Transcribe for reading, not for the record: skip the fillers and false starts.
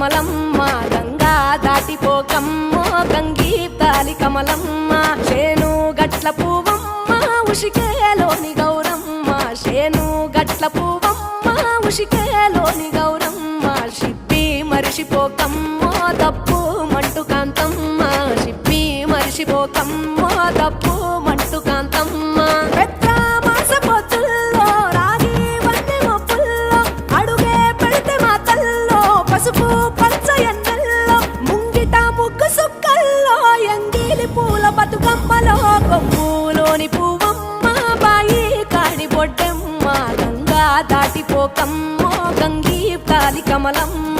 కమలమ్మ గంగా దాటిపోకమ్మో గంగీతాలి కమలమ్మ శేను గట్ల పువ్వమ్మ ఉషికేలోని గౌరమ్మ శేను గట్ల పువ్వమ్మ ఉషికేలోని గౌరమ్మ షిప్పి మరిషిపోకమ్మో తప్పు మంటు కాంతమ్మ షిప్పి మరిషిపోకమ్మో తప్పు మంటు కాంతమ్మ పసుపు పచ్చ ఎన్నెల్లో ముంగిట ముగ్గు సుక్కల్లో ఎంగిలి పూల బతుకమ్మలో కొమ్ములోని పువ్వమ్మ బాయి కాడి బొడ్డెమ్మ గంగా దాటిపోకమ్మో గంగీ తాలి కమలమ్మ